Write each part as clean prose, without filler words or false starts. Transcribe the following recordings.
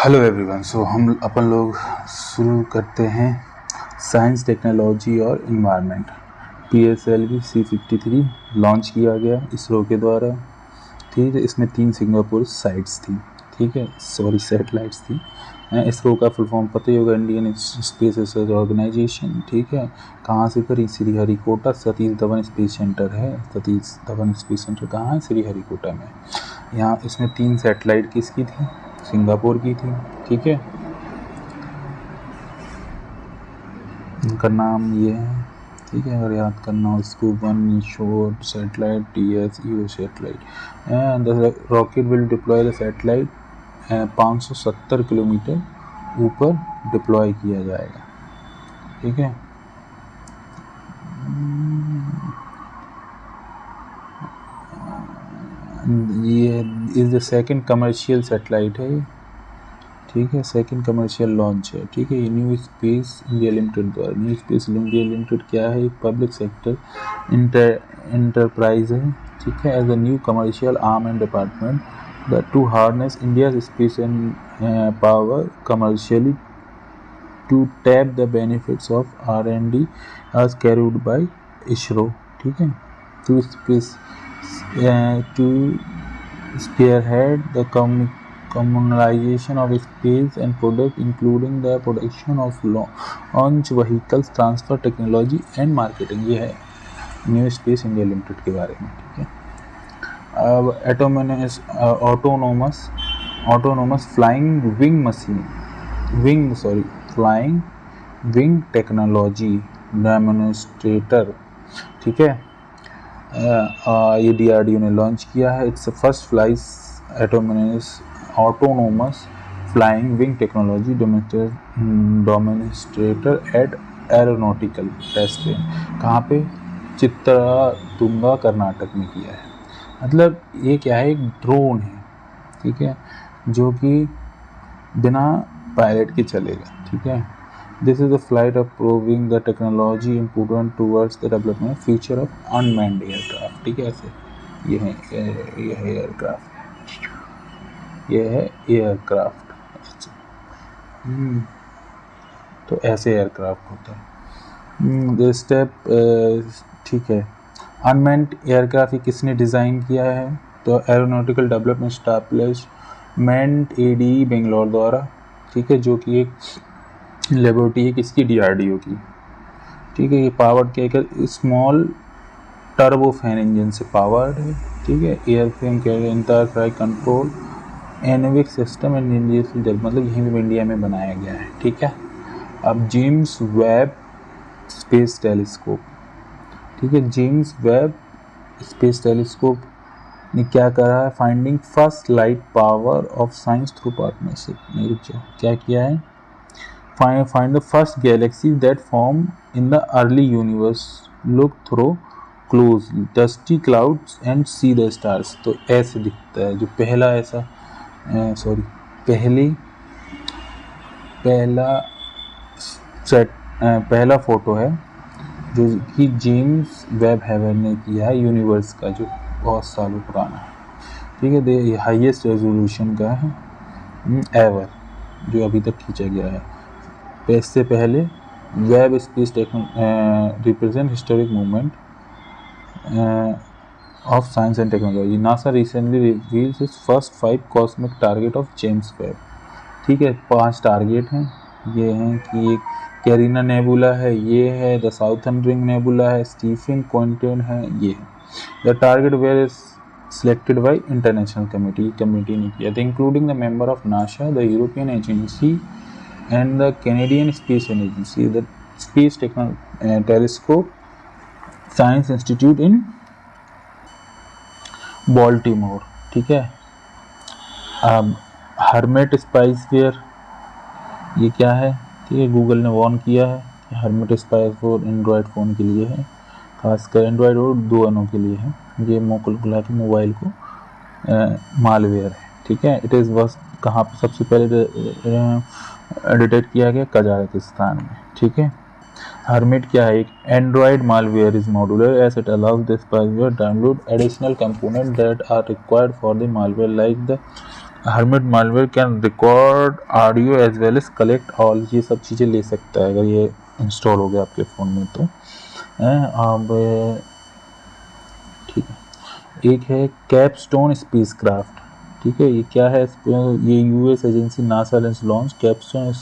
Hello everyone. सो हम अपन लोग शुरू करते हैं साइंस, टेक्नोलॉजी और इन्वायरमेंट। PSLV C53 लॉन्च किया गया इसरो के द्वारा। ठीक है, इसमें 3 सिंगापुर साइट्स थी, ठीक है, सैटेलाइट्स थी। इसरो का फुल फॉर्म पता ही होगा, इंडियन स्पेस रिसर्च ऑर्गेनाइजेशन। ठीक है, कहाँ से करी? श्रीहरिकोटा सतीश धवन स्पेस सेंटर है। सतीश धवन स्पेस सेंटर कहाँ है? श्रीहरिकोटा में। यहाँ इसमें 3 सैटेलाइट किसकी थी? सिंगापुर की थी। ठीक है, इनका नाम ये है। ठीक है, अगर याद करना हो इसको, 1 शोर satellite, TSEO satellite. The rocket will deploy the satellite 570 kilometre ऊपर डिप्लॉय किया जाएगा। ठीक है, ये is the second commercial satellite है। ठीक है, सेकंड कमर्शियल लॉन्च है। ठीक है, ये न्यू स्पेस इंडिया लिमिटेड द्वारा। न्यू स्पेस इंडिया लिमिटेड क्या है? एक पब्लिक सेक्टर इंटरप्राइज है। ठीक है, as a new commercial arm and department the to harness India space and power commercially to tap the benefits of R&D as carried by ISRO। ठीक है, to space to spearhead the communalization of space and product, including the production of launch vehicles, transfer technology and marketing। ये है new space India limited के बारे में। ठीक है, अब autonomous flying wing technology demonstrator. ठीक है, ये DRDO ने लॉन्च किया है। Its first flies autonomous flying wing technology demonstrator at aeronautical test range. कहाँ पे? चित्रतुंगा कर्नाटक में किया है। मतलब ये क्या है? एक ड्रोन है, ठीक है, जो कि बिना पायलट के चलेगा। ठीक है, This is the flight of proving the technology important towards the development future of unmanned aircraft। ठीक है, ऐसे ये है एयरक्राफ्ट, ये है एयरक्राफ्ट। तो ऐसे एयरक्राफ्ट होता है। स्टेप ठीक है, अनमैन्ड एयरक्राफ्ट किसने डिज़ाइन किया है? तो aeronautical development establishment ADE Bangalore द्वारा। ठीक है, जो कि एक लेबोरेटरी है किसकी? DRDO की। ठीक है, ये पावर्ड क्या है? स्मॉल टर्बोफैन इंजन से पावर्ड है। ठीक है, airframe carrier interflight control avionic system and India, मतलब यहीं भी इंडिया में बनाया गया है। ठीक है, अब जेम्स वेब स्पेस टेलीस्कोप। ठीक है, जेम्स वेब स्पेस टेलीस्कोप ने क्या करा है? Finding first light power of science through partnership. क्या किया है? Find the first galaxy that formed in the early universe. Look through closely dusty clouds and see the stars। तो ऐसे दिखता है जो पहला ऐसा पहला फोटो है जो कि जेम्स वेब हेवन ने किया है यूनिवर्स का, जो बहुत सालों पुराना है। ठीक है, ये हाईएस्ट रेजोल्यूशन का है एवर, जो अभी तक खींचा गया है। इससे पहले web space represent historic movement of science and technology. NASA recently reveals it's first 5 cosmic target of James Webb. ठीक है, 5 टारगेट हैं। ये हैं कि एक कैरिना नेबुला है, ये है द साउथर्न रिंग नेबुला है, स्टीफन क्वांटन है, ये है। The target where is selected by international committee ने किया था, including the member of NASA, the European Agency and the Canadian Space Agency, the Space Telescope Science Institute in Baltimore। ठीक है, अब हर्मेट स्पाइसफेयर ये क्या है? ठीक है, गूगल ने वार्न किया है कि हर्मेट स्पाइसफेयर एंड्रॉयड फ़ोन के लिए है, खासकर एंड्रॉयड और 2 अनों के लिए है। ये मोकुला के मोबाइल को मालवेयर है। ठीक है, इट इज़ वॉज कहाँ पर सबसे पहले डिटेक्ट किया गया? कजाकिस्तान में। ठीक है, हर्मिट क्या है? एक Android malware is modular as it allows the spyware download additional component that are required for the malware like the Hermit malware can record audio as well as collect all, ये सब चीज़ें ले सकता है अगर ये इंस्टॉल हो गया आपके फ़ोन में तो। अब ठीक है, एक है कैपस्टोन स्पेसक्राफ्ट। ठीक है, ये क्या है? ये यूएस एजेंसी नासा ने launch capstone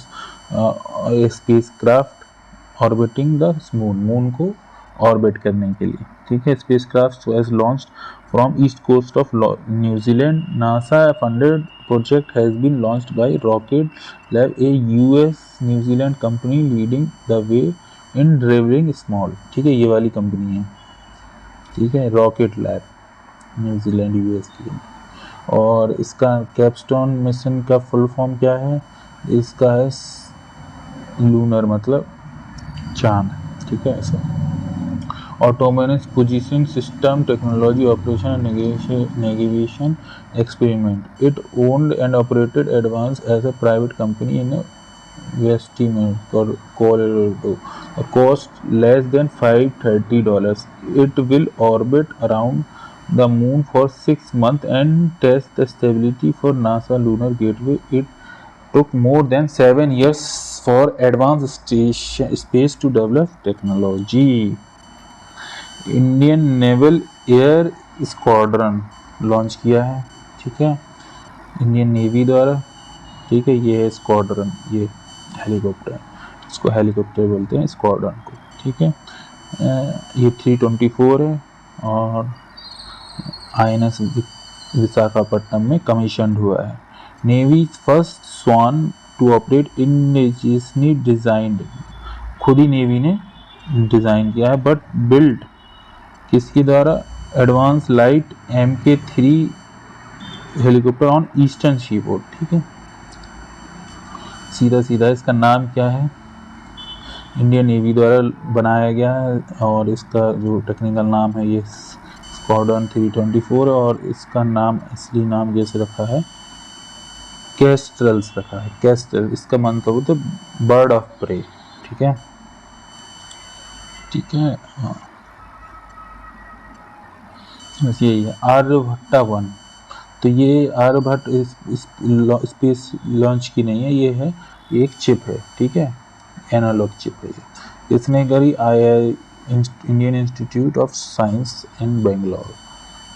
spacecraft orbiting the moon को ऑर्बिट करने के लिए। ठीक है, spacecraft was launched from east coast of New Zealand. NASA funded project has been launched by Rocket Lab, a US New Zealand company leading the way in driving small. ठीक है, ये वाली कंपनी है। ठीक है, रॉकेट लैब, न्यूजीलैंड यूएस की। और इसका कैपस्टोन मिशन का फुल फॉर्म क्या है? इसका है लूनर, मतलब चांद। ठीक है, ऐसा autonomous positioning system technology operation and navigation experiment. It owned and operated advance as a private company in Westimate or Colorado. The cost less than $530. It will orbit around the moon for 6 months and test the stability for NASA Lunar Gateway. It took more than 7 years for advanced space to develop technology. Indian naval air squadron launch किया है। ठीक है, Indian navy द्वारा। ठीक है, ये है squadron, ये हेलीकॉप्टर, इसको हेलीकॉप्टर बोलते हैं स्क्वाड्रन को। ठीक है, ये 324 है और INS विशाखापट्टनम में कमीशन हुआ है। Navy first swan to operate indigenously designed, खुद ही नेवी ने डिज़ाइन किया है, बट बिल्ड किसके द्वारा? Advance light MK3 helicopter on eastern seaboard. ठीक है, सीधा सीधा इसका नाम क्या है? इंडियन नेवी द्वारा बनाया गया है और इसका जो टेक्निकल नाम है ये स्क्वाड्रन 324 और इसका नाम, असली नाम जैसे रखा है कैस्ट्रल्स रखा है। कैस्ट्रल इसका मतलब होता है बर्ड ऑफ प्रे। ठीक है, ठीक है, हाँ, बस यही है। आर्यभट्टा 1, तो ये आर्यभट्ट स्पेस लॉन्च की नहीं है, ये है एक चिप है। ठीक है, एनालॉग चिप है ये। इसने करी Indian Institute of Science in Bangalore.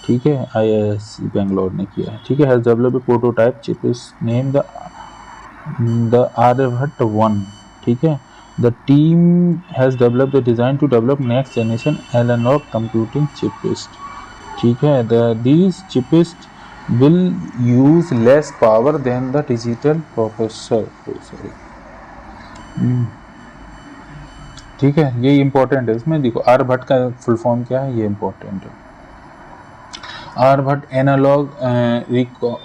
ठीक है, IISc बेंगलोर ने किया है। ठीक है, has developed a prototype chip is name the Aryabhatta 1। ठीक है, the team has developed the design to develop next generation analog computing chipsets. ठीक है, these chipists will use less power than the digital processor. ठीक है, ये important है। इसमें देखो आर्यभट्ट का फुल फॉर्म क्या है, ये इम्पोर्टेंट है। आर्यभट्ट एनालॉग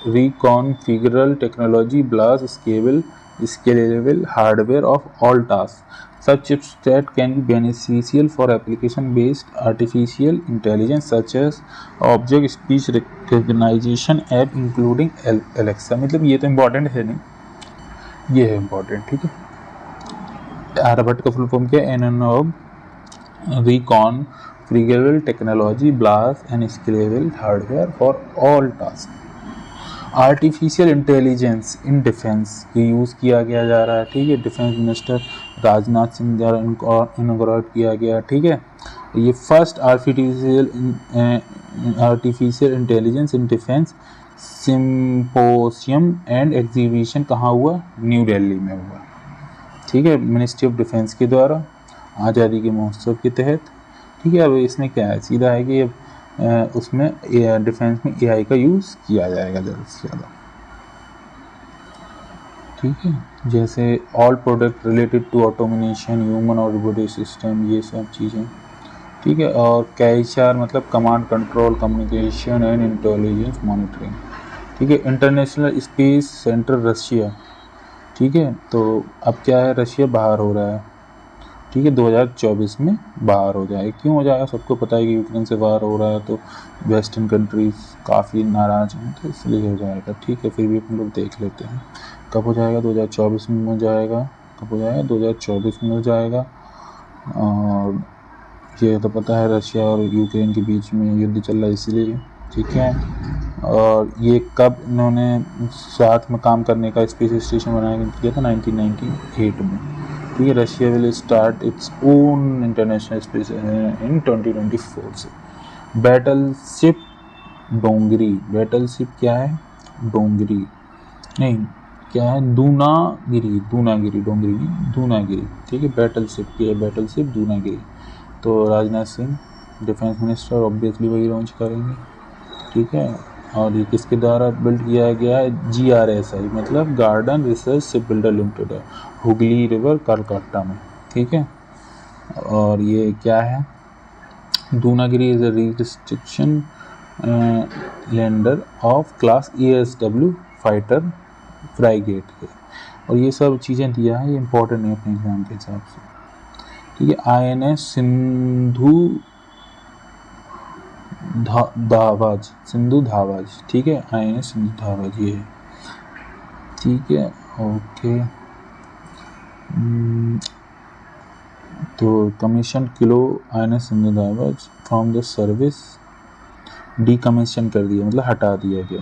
रिकॉन्फिगरल टेक्नोलॉजी ब्लास scalable hardware of all tasks. Such chips that can be beneficial for application-based artificial intelligence such as object speech recognition app including Alexa। मतलब ये तो इम्पोर्टेंट है नहीं, ये है इम्पोर्टेंट। ठीक है, आर्यभट्ट का फुल फॉर्म क्या है? एनालॉग रिकॉन्फिगरल टेक्नोलॉजी ब्लास and scalable hardware for all task. Artificial intelligence in defence ये यूज़ किया गया जा रहा है। ठीक है, डिफेंस मिनिस्टर राजनाथ सिंह द्वारा इनॉग्रेट किया गया। ठीक है, ये first artificial intelligence in defence symposium and exhibition कहाँ हुआ? न्यू दिल्ली में हुआ। ठीक है, मिनिस्ट्री ऑफ डिफेंस के द्वारा आज़ादी के महोत्सव के तहत। ठीक है, अब इसमें क्या है? सीधा है कि उसमें डिफेंस में AI का यूज़ किया जाएगा ज़्यादा से ज़्यादा। ठीक है, जैसे all product related to automation, human और रोबोटिक सिस्टम, ये सब चीज़ें। ठीक है, और KHR मतलब command control communication and intelligence monitoring. ठीक है, इंटरनेशनल स्पेस सेंटर रशिया। ठीक है, तो अब क्या है? रशिया बाहर हो रहा है। ठीक है, 2024 में बाहर हो जाएगा। क्यों हो जाएगा? सबको पता है कि यूक्रेन से बाहर हो रहा है तो वेस्टर्न कंट्रीज काफ़ी नाराज़ हैं, तो इसलिए हो जाएगा। ठीक है, फिर भी अपन लोग देख लेते हैं कब हो जाएगा। 2024 में हो जाएगा। कब हो जाएगा? 2024 में हो जाएगा। और ये तो पता है रशिया और यूक्रेन के बीच में युद्ध चल रहा है, इसलिए। ठीक है, और ये कब इन्होंने साथ में काम करने का स्पेस स्टेशन बनाया किया था 1998 में। ठीक है, Russia will start its own international space in 2024 से। बैटलशिप डोंगरी, बैटलशिप क्या है, डोंगरी नहीं, क्या है, दूनागिरी, दूनागिरी, डोंगरी नहीं, दूनागिरी। ठीक है, बैटलशिप की है, बैटलशिप दूनागिरी। तो Rajnath Singh defence minister obviously वही लॉन्च करेंगे। ठीक है, और ये किसके द्वारा बिल्ड किया गया है, GRSI मतलब garden research ship builder limited है, हुगली रिवर कलकत्ता में। ठीक है, और ये क्या है, Dunagiri is a restriction lander of class ESW fighter frigate है। और ये सब चीज़ें दिया है, ये इंपॉर्टेंट है अपने एग्जाम के हिसाब से। ठीक है, INS सिंधु धावाज, सिंधु धावाज। ठीक है, INS सिंधु धावाज ये है। ठीक है, ओके। तो commission kilo INS Sindhu Dhvaj from the service, decommission कर दिया मतलब हटा दिया गया।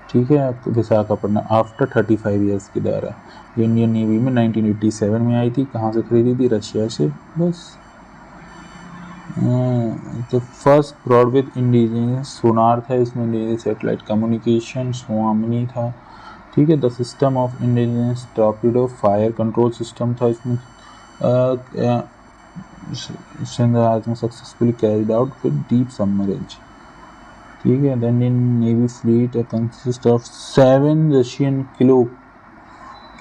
ठीक है, विशाखापट्टनम आफ्टर 35 ईयर्स के द्वारा। इंडियन नेवी में 1987 में आई थी। कहाँ से खरीदी थी, रशिया से। बस तो फर्स्ट ब्रॉडबैंड इंडिजिनियस सोनार था इसमें, इंडिजिनियस सेटेलाइट कम्युनिकेशन स्वामिनी था। ठीक है, the system of indigenous torpedo fire control system था इसमें, सिंध राज में successfully carried out with deep submarine. ठीक है, then in Navy fleet consists of 7 Russian Kilo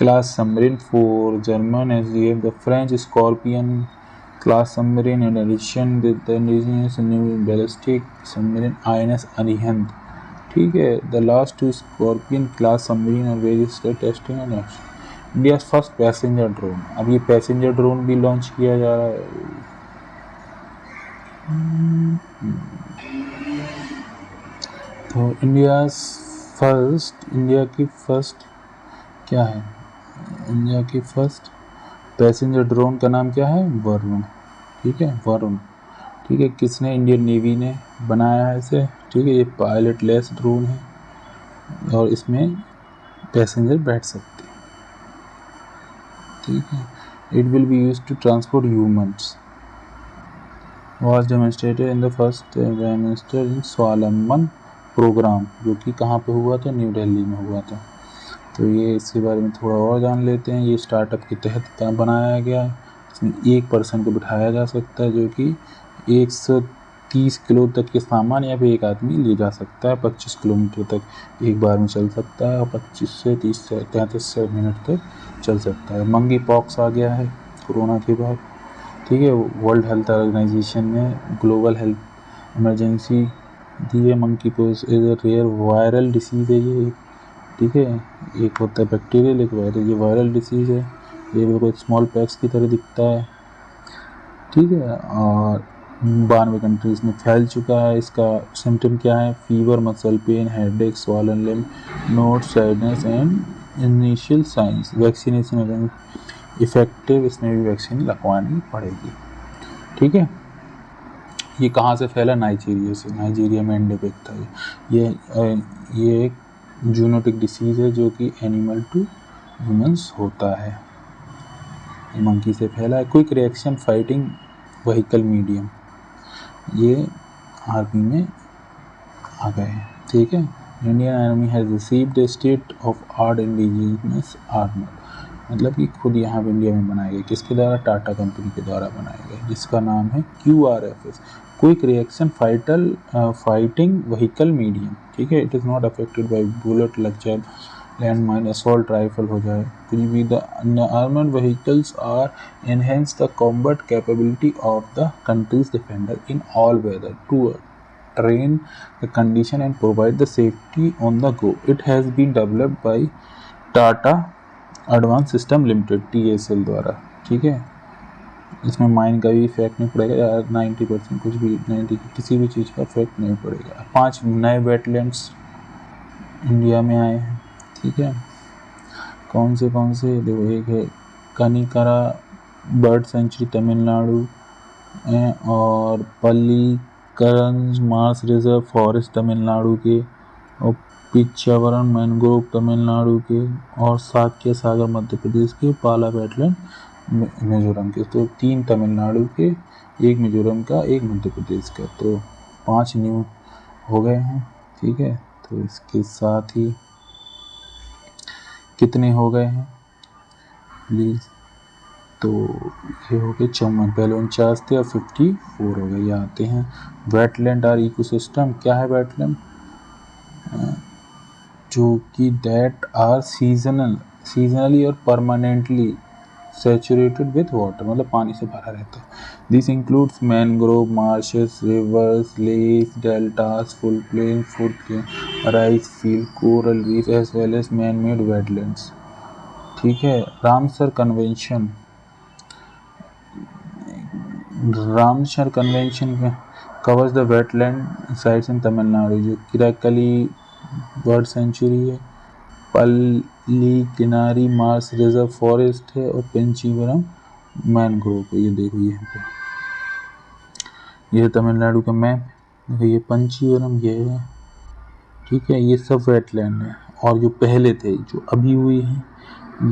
class submarine, 4 German SDF, the French Scorpion class submarine, in addition with the indigenous Navy ballistic submarine INS Arihant. ठीक है, the last 2 Scorpion class submarine are various testing and action. India's first passenger drone, अब ये passenger drone भी launch किया जा रहा है। तो इंडिया की फर्स्ट क्या है, इंडिया की फर्स्ट पैसेंजर ड्रोन का नाम क्या है, वरुण। ठीक है, वरुण। ठीक है, किसने, इंडियन नेवी ने बनाया है इसे। ठीक है, ये पायलट लेस ड्रोन है और इसमें पैसेंजर बैठ सकते हैं। ठीक है, it will be used to transport humans, was demonstrated in the first prime minister in Swavlamban program, जो कि कहाँ पे हुआ था, न्यू दिल्ली में हुआ था। तो ये इसके बारे में थोड़ा और जान लेते हैं। ये स्टार्टअप के तहत बनाया गया है। इसमें एक पर्सन को बिठाया जा सकता है, जो कि 130 किलो तक के सामान या फिर एक आदमी ले जा सकता है। 25 किलोमीटर तक एक बार में चल सकता है और 25 से 30 से 33 मिनट तक चल सकता है। मंकी पॉक्स आ गया है कोरोना के बाद। ठीक है, वर्ल्ड हेल्थ ऑर्गेनाइजेशन ने ग्लोबल हेल्थ इमरजेंसी दी है। Monkeypox is a rare viral disease है ये। ठीक है, एक होता है बैक्टीरियल, एक वायरल। ये वायरल डिसीज़ है, ये बिल्कुल स्मॉल पैक्स की तरह दिखता है। ठीक है, और 92 कंट्रीज़ में फैल चुका है। इसका सिम्टम क्या है, fever, muscle pain, headache, swollen limb, note, sadness and initial science. Vaccination effective, इसमें भी वैक्सीन लगवानी पड़ेगी। ठीक है, ये कहाँ से फैला, नाइजीरिया से। नाइजीरिया में एंडेमिक था ये एक जूनोटिक डिसीज़ है जो कि एनिमल टू ह्यूमंस होता है। ये मंकी से फैला है। Quick reaction fighting vehicle medium, ये आर्मी में आ गए हैं। ठीक है, Indian army has received state of art indigenous armour, मतलब कि खुद यहाँ पे इंडिया में बनाए गए। किसके द्वारा, टाटा कंपनी के द्वारा बनाए गए, जिसका नाम है QRFS, quick reaction fighting vehicle medium. ठीक है, it is not affected by bullet, लग जाए, लैंड माइन, असॉल्ट राइफल हो जाए, कुछ भी। The armoured vehicles are enhance the combat capability of the country's defender in all weather to train the condition and provide the safety on the go. It has been developed by Tata Advanced System Limited TSL द्वारा। ठीक है, इसमें mine का भी effect नहीं पड़ेगा यार, 90% कुछ भी 90 किसी भी चीज़ का इफेक्ट नहीं पड़ेगा। 5 नए वेटलैंड्स इंडिया में आए हैं। ठीक है, कौन से देखो, एक है कनिकरा बर्ड सेंचुरी तमिलनाडु, और पल्लीकरंज मार्स रिजर्व फॉरेस्ट तमिलनाडु के। और पिच्चावरम मैंग्रोव तमिलनाडु के, और साक्य सागर मध्य प्रदेश के, पाला वेटलैंड मिजोरम के। तो 3 तमिलनाडु के, 1 मिजोरम का, 1 मध्य प्रदेश का। तो 5 न्यू हो गए हैं। ठीक है, तो इसके साथ ही कितने हो गए हैं प्लीज़? तो ये हो गए 54, पहले 49 थे और 54 हो गए। ये आते हैं वेटलैंड आर इकोसिस्टम। क्या है वेटलैंड? जो कि दैट आर सीजनली और परमानेंटली सैचुरेटेड विथ वाटर, मतलब पानी से भरा रहता है। This includes mangrove marshes, rivers, lakes, deltas, flood plain, flood plain, rice field, coral reef as well as man made wetlands. ठीक है, Ramsar convention covers the wetland sites in Tamil Nadu, जो किराकली बर्ड सेंचुरी है, पल्लीकिनारी मार्स रिजर्व फॉरेस्ट है, और पेंचीवरम mangrove है। ये देखो यहाँ पे, ये तमिलनाडु का मैप। देखो ये पंचीवरम ये है। ठीक है, ये सब वेटलैंड है। और जो पहले थे, जो अभी हुई है,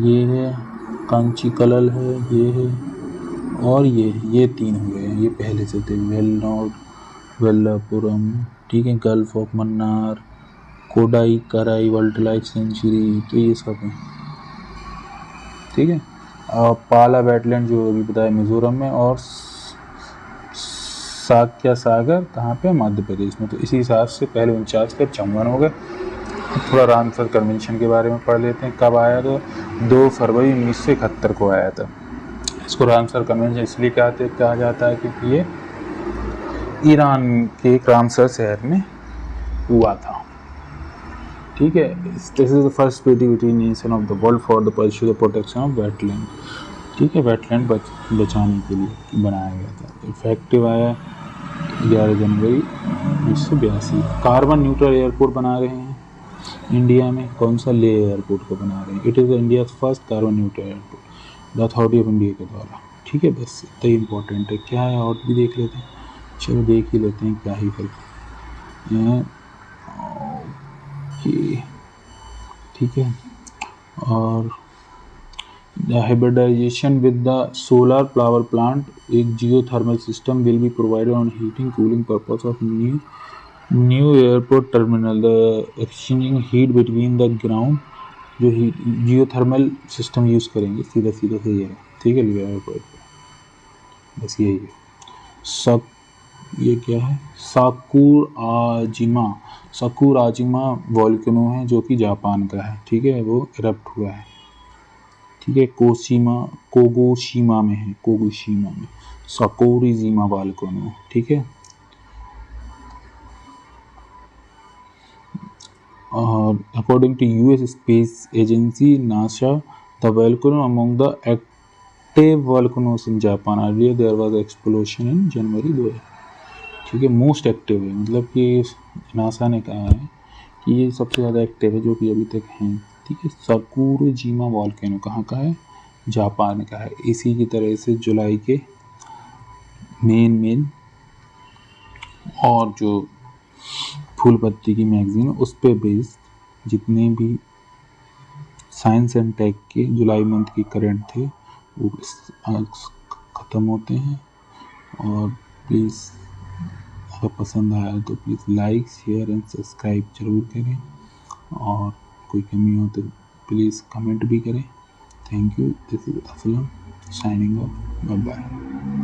ये है कांचीकलल है, ये है, और ये 3 हुए हैं। ये पहले से थे, वेलनोड, वेल्लापुरम, ठीक है, गल्फ ऑफ मन्नार, कोडाई कराई वाइल्ड लाइफ सेंचुरी, तो ये सब है। ठीक है, पाला वेटलैंड जो अभी बताया मिजोरम में, और साक्या सागर कहाँ पे? मध्य प्रदेश में। तो इसी हिसाब से पहले 49 के 54 हो गए। थोड़ा रामसर कन्वेंशन के बारे में पढ़ लेते हैं। कब आया? तो 2 फरवरी 1971 को आया था। इसको रामसर कन्वेंशन इसलिए कहा जाता है क्योंकि ये ईरान के एक रामसर शहर में हुआ था। ठीक है, this is the first treaty between nation of the world for the pursue the protection of wetland. ठीक है, वेटलैंड बचाने के लिए बनाया गया था। इफेक्टिव आया 11 जनवरी 1982। कार्बन न्यूट्रल एयरपोर्ट बना रहे हैं इंडिया में। कौन सा? ले एयरपोर्ट को बना रहे हैं। It is India first carbon neutral airport the authority of India के द्वारा। ठीक है, बस इतना ही इंपॉर्टेंट है। क्या है और भी देख लेते हैं। चलो देख ही लेते हैं क्या ही कर। ठीक है, और hybridization with the solar power plant, एक geothermal system will be provided on heating cooling purpose of new airport terminal, the exchanging heat between the ground, जो जियोथर्मल सिस्टम यूज़ करेंगे सीधा सीधा से ये है। ठीक है, एयरपोर्ट पर बस यही है। ये क्या है? साकुराजिमा वोल्केनो है, जो कि जापान का है। ठीक है, वो इरप्ट हुआ है। ठीक है, कोगोशीमा में साकुराजिमा वोल्केनो। ठीक है, और according to US space agency NASA, the volcano among the active volcanoes in Japan. Earlier there was explosion in January 2000। ठीक है, मोस्ट एक्टिव है, मतलब कि नासा ने कहा है कि ये सबसे ज़्यादा एक्टिव है जो कि अभी तक हैं। ठीक है, साकुराजिमा वोल्केनो कहाँ का है? जापान का है। इसी की तरह से जुलाई के मेन और जो फूल पत्ती की मैगजीन उस पर बेस्ड जितने भी साइंस एंड टेक के जुलाई मंथ के करंट थे वो ख़त्म होते हैं। और प्लीज़ अगर पसंद आया तो please like, share and subscribe ज़रूर करें, और कोई कमी हो तो प्लीज़ कमेंट भी करें। Thank you. This is Aslam signing off. Bye bye.